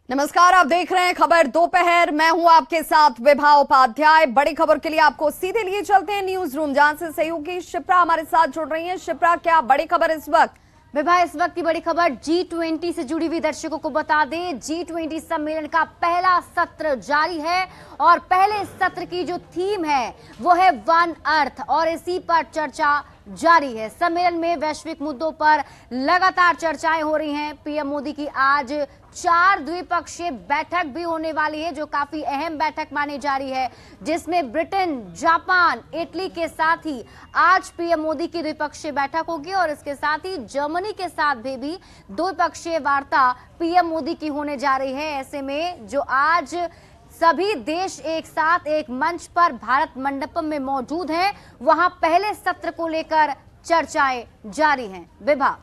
नमस्कार, आप देख रहे हैं खबर दोपहर। मैं हूं आपके साथ विभा उपाध्याय। बड़ी खबर के लिए आपको सीधे लिए चलते हैं न्यूज रूम, जहां से सहयोगी शिप्रा हमारे साथ जुड़ रही हैं। शिप्रा, क्या बड़ी खबर इस वक्त? विभा, इस वक्त की बड़ी खबर G20 से जुड़ी हुई दर्शकों को बता दें, G20 सम्मेलन का पहला सत्र जारी है और पहले सत्र की जो थीम है वो है वन अर्थ और इसी पर चर्चा जारी है। सम्मेलन में वैश्विक मुद्दों पर लगातार चर्चाएं हो रही हैं। पीएम मोदी की आज 4 द्विपक्षीय बैठक भी होने वाली है, जो काफी अहम बैठक मानी जा रही है, जिसमें ब्रिटेन, जापान, इटली के साथ ही आज पीएम मोदी की द्विपक्षीय बैठक होगी और इसके साथ ही जर्मनी के साथ भी द्विपक्षीय वार्ता पीएम मोदी की होने जा रही है। ऐसे में जो आज सभी देश एक साथ एक मंच पर भारत मंडपम में मौजूद हैं, वहां पहले सत्र को लेकर चर्चाएं जारी हैं। विभा,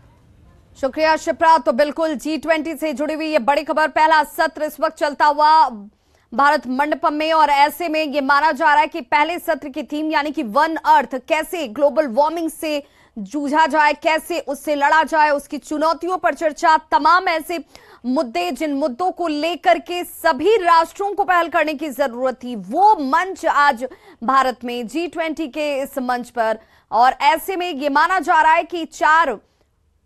शुक्रिया शिप्रा। तो बिल्कुल G20 से जुड़ी हुई ये बड़ी खबर, पहला सत्र इस वक्त चलता हुआ भारत मंडपम में और ऐसे में ये माना जा रहा है कि पहले सत्र की थीम यानी कि वन अर्थ, कैसे ग्लोबल वार्मिंग से जूझा जाए, कैसे उससे लड़ा जाए, उसकी चुनौतियों पर चर्चा, तमाम ऐसे मुद्दे जिन मुद्दों को लेकर के सभी राष्ट्रों को पहल करने की जरूरत थी, वो मंच आज भारत में G20 के इस मंच पर। और ऐसे में ये माना जा रहा है कि 4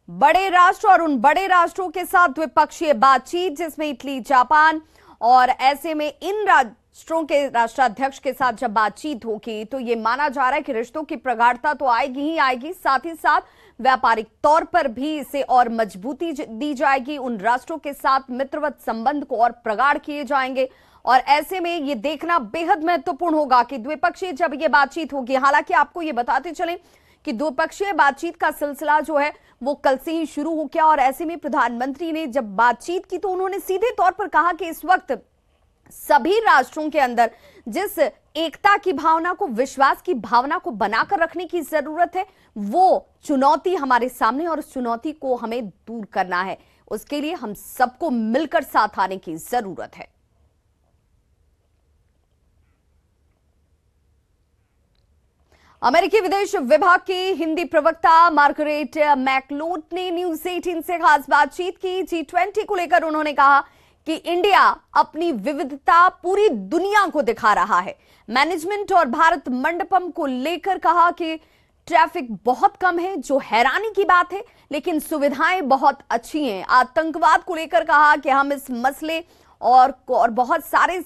बड़े राष्ट्र और उन बड़े राष्ट्रों के साथ द्विपक्षीय बातचीत, जिसमें इटली, जापान, और ऐसे में इन राष्ट्रों के राष्ट्राध्यक्ष के साथ जब बातचीत होगी तो ये माना जा रहा है कि रिश्तों की प्रगाढ़ता तो आएगी ही आएगी, साथ ही साथ व्यापारिक तौर पर भी इसे और मजबूती दी जाएगी। उन राष्ट्रों के साथ मित्रवत संबंध को और प्रगाढ़ किए जाएंगे और ऐसे में ये देखना बेहद महत्वपूर्ण होगा कि द्विपक्षीय जब ये बातचीत होगी। हालांकि आपको ये बताते चलें कि द्विपक्षीय बातचीत का सिलसिला जो है वो कल से ही शुरू हो गया और ऐसे में प्रधानमंत्री ने जब बातचीत की तो उन्होंने सीधे तौर पर कहा कि इस वक्त सभी राष्ट्रों के अंदर जिस एकता की भावना को, विश्वास की भावना को बनाकर रखने की जरूरत है, वो चुनौती हमारे सामने और उस चुनौती को हमें दूर करना है। उसके लिए हम सबको मिलकर साथ आने की जरूरत है। अमेरिकी विदेश विभाग की हिंदी प्रवक्ता मार्गरेट मैकलोट ने न्यूज 18 से खास बातचीत की। G20 को लेकर उन्होंने कहा कि इंडिया अपनी विविधता पूरी दुनिया को दिखा रहा है। मैनेजमेंट और भारत मंडपम को लेकर कहा कि ट्रैफिक बहुत कम है, जो हैरानी की बात है, लेकिन सुविधाएं बहुत अच्छी हैं। आतंकवाद को लेकर कहा कि हम इस मसले और बहुत सारे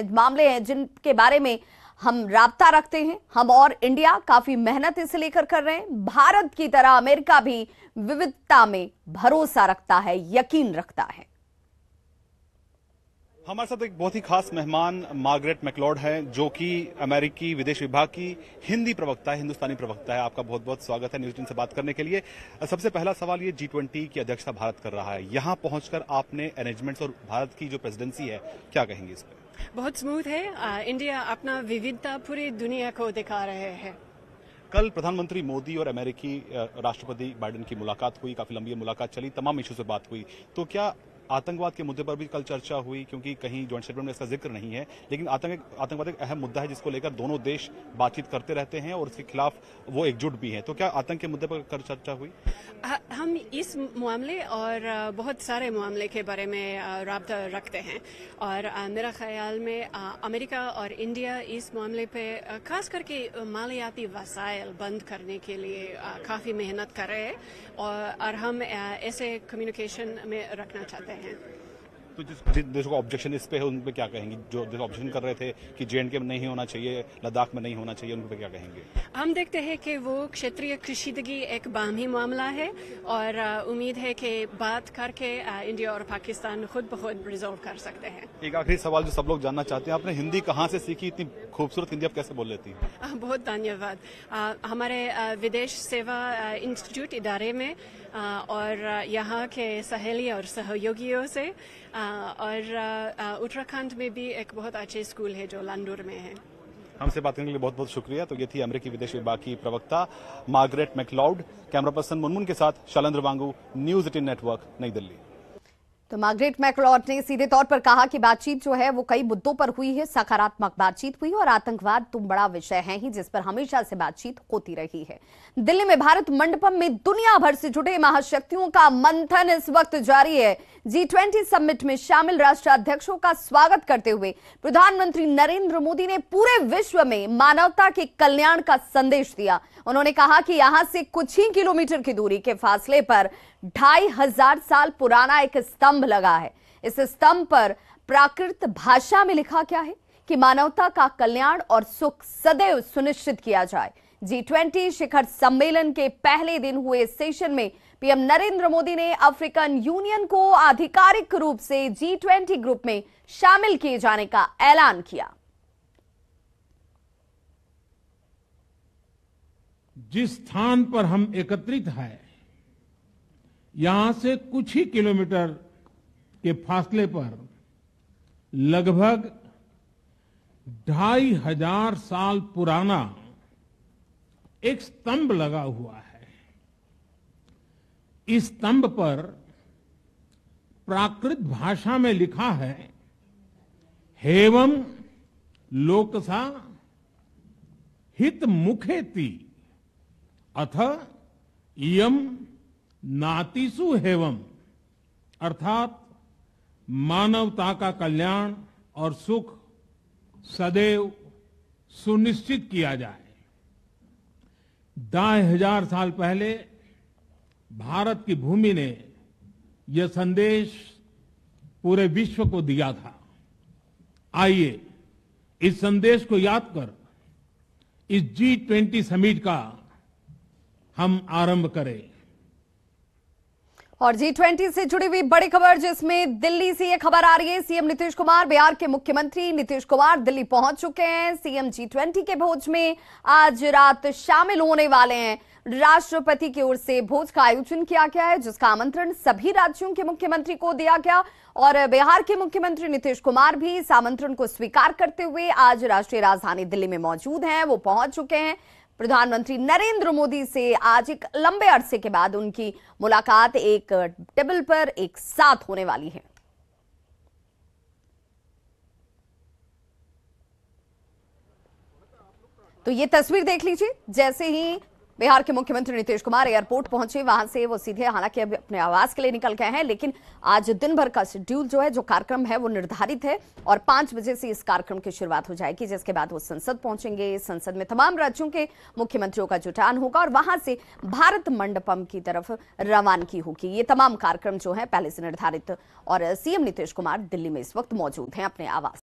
मामले हैं जिनके बारे में हम राब्ता रखते हैं। हम और इंडिया काफी मेहनत इसे लेकर कर रहे हैं। भारत की तरह अमेरिका भी विविधता में भरोसा रखता है, यकीन रखता है। हमारे साथ एक बहुत ही खास मेहमान मार्गरेट मैकलॉड हैं, जो कि अमेरिकी विदेश विभाग की हिंदी प्रवक्ता है, हिंदुस्तानी प्रवक्ता है। आपका बहुत बहुत स्वागत है न्यूज 18 से बात करने के लिए। सबसे पहला सवाल ये, G20 की अध्यक्षता भारत कर रहा है, यहाँ पहुंचकर आपने अरेंजमेंट्स और भारत की जो प्रेसिडेंसी है, क्या कहेंगे इस पर? बहुत स्मूथ है। इंडिया अपना विविधता पूरी दुनिया को दिखा रहे हैं। कल प्रधानमंत्री मोदी और अमेरिकी राष्ट्रपति बाइडेन की मुलाकात हुई, काफी लंबी मुलाकात चली, तमाम इश्यूज पर बात हुई। तो क्या आतंकवाद के मुद्दे पर भी कल चर्चा हुई? क्योंकि कहीं जॉइंट स्टेटमेंट में इसका जिक्र नहीं है, लेकिन आतंकवाद एक अहम मुद्दा है जिसको लेकर दोनों देश बातचीत करते रहते हैं और उसके खिलाफ वो एकजुट भी हैं। तो क्या आतंक के मुद्दे पर कल चर्चा हुई? हम इस मामले और बहुत सारे मामले के बारे में राब्ता रखते हैं और मेरा ख्याल में अमेरिका और इंडिया इस मामले पे खास करके मालियाती वसाइल बंद करने के लिए काफ़ी मेहनत कर रहे हैं और हम ऐसे कम्युनिकेशन में रखना चाहते हैं। तो जिन देशों का ऑब्जेक्शन इस पे है, उन पे क्या कहेंगे? जो ऑब्जेक्शन कर रहे थे कि J&K में नहीं होना चाहिए, लद्दाख में नहीं होना चाहिए, उन पे क्या कहेंगे? हम देखते हैं कि वो क्षेत्रीय कशीदगी एक बाहमी मामला है और उम्मीद है कि बात करके इंडिया और पाकिस्तान खुद ब खुद रिजॉल्व कर सकते हैं। एक आखिरी सवाल जो सब लोग जानना चाहते हैं, आपने हिंदी कहाँ से सीखी? इतनी खूबसूरत हिंदी आप कैसे बोल लेती हैं? बहुत धन्यवाद। हमारे विदेश सेवा इंस्टीट्यूट इदारे में और यहाँ के सहेली और सहयोगियों से और उत्तराखंड में भी एक बहुत अच्छे स्कूल है जो लांडूर में है। हमसे बात करने के लिए बहुत बहुत शुक्रिया। तो ये थी अमेरिकी विदेश विभाग की प्रवक्ता Margaret McLeod. Camera person Munmun के साथ शैलेंद्र वांगू, न्यूज 18 नेटवर्क, नई दिल्ली। तो मार्गरेट मैक्लॉड ने सीधे तौर पर कहा कि बातचीत जो है वो कई मुद्दों पर हुई है, सकारात्मक बातचीत हुई और आतंकवाद तो बड़ा विषय है ही जिस पर हमेशा से बातचीत होती रही है। दिल्ली में भारत मंडपम में दुनिया भर से जुटे महाशक्तियों का मंथन इस वक्त जारी है। G20 समिट में शामिल राष्ट्राध्यक्षों का स्वागत करते हुए प्रधानमंत्री नरेंद्र मोदी ने पूरे विश्व में मानवता के कल्याण का संदेश दिया। उन्होंने कहा कि यहां से कुछ ही किलोमीटर की दूरी के फासले पर 2500 साल पुराना एक स्तंभ लगा है। इस स्तंभ पर प्राकृत भाषा में लिखा क्या है कि मानवता का कल्याण और सुख सदैव सुनिश्चित किया जाए। G20 शिखर सम्मेलन के पहले दिन हुए सेशन में पीएम नरेंद्र मोदी ने अफ्रीकन यूनियन को आधिकारिक रूप से G20 ग्रुप में शामिल किए जाने का ऐलान किया। जिस स्थान पर हम एकत्रित हैं, यहां से कुछ ही किलोमीटर के फासले पर लगभग 2500 साल पुराना एक स्तंभ लगा हुआ है। इस स्तंभ पर प्राकृत भाषा में लिखा है, हेवम लोकसा हित मुखेति अथ इयम नातिसु हेवम, अर्थात मानवता का कल्याण और सुख सदैव सुनिश्चित किया जाए। 2500 साल पहले भारत की भूमि ने यह संदेश पूरे विश्व को दिया था। आइए इस संदेश को याद कर इस G20 समिट का हम आरंभ करें। और G20 से जुड़ी हुई बड़ी खबर, जिसमें दिल्ली से यह खबर आ रही है, सीएम नीतीश कुमार, बिहार के मुख्यमंत्री नीतीश कुमार दिल्ली पहुंच चुके हैं। सीएम G20 के भोज में आज रात शामिल होने वाले हैं। राष्ट्रपति की ओर से भोज का आयोजन किया गया है, जिसका आमंत्रण सभी राज्यों के मुख्यमंत्री को दिया गया और बिहार के मुख्यमंत्री नीतीश कुमार भी इस आमंत्रण को स्वीकार करते हुए आज राष्ट्रीय राजधानी दिल्ली में मौजूद हैं। वो पहुंच चुके हैं। प्रधानमंत्री नरेंद्र मोदी से आज एक लंबे अरसे के बाद उनकी मुलाकात एक टेबल पर एक साथ होने वाली है। तो ये तस्वीर देख लीजिए, जैसे ही बिहार के मुख्यमंत्री नीतीश कुमार एयरपोर्ट पहुंचे, वहां से वो सीधे, हालांकि अभी अपने आवास के लिए निकल गए हैं, लेकिन आज दिन भर का शेड्यूल जो है, जो कार्यक्रम है वो निर्धारित है और 5 बजे से इस कार्यक्रम की शुरुआत हो जाएगी, जिसके बाद वो संसद पहुंचेंगे। संसद में तमाम राज्यों के मुख्यमंत्रियों का जुटान होगा और वहां से भारत मंडपम की तरफ रवानगी होगी। ये तमाम कार्यक्रम जो है पहले से निर्धारित और सीएम नीतीश कुमार दिल्ली में इस वक्त मौजूद हैं अपने आवास।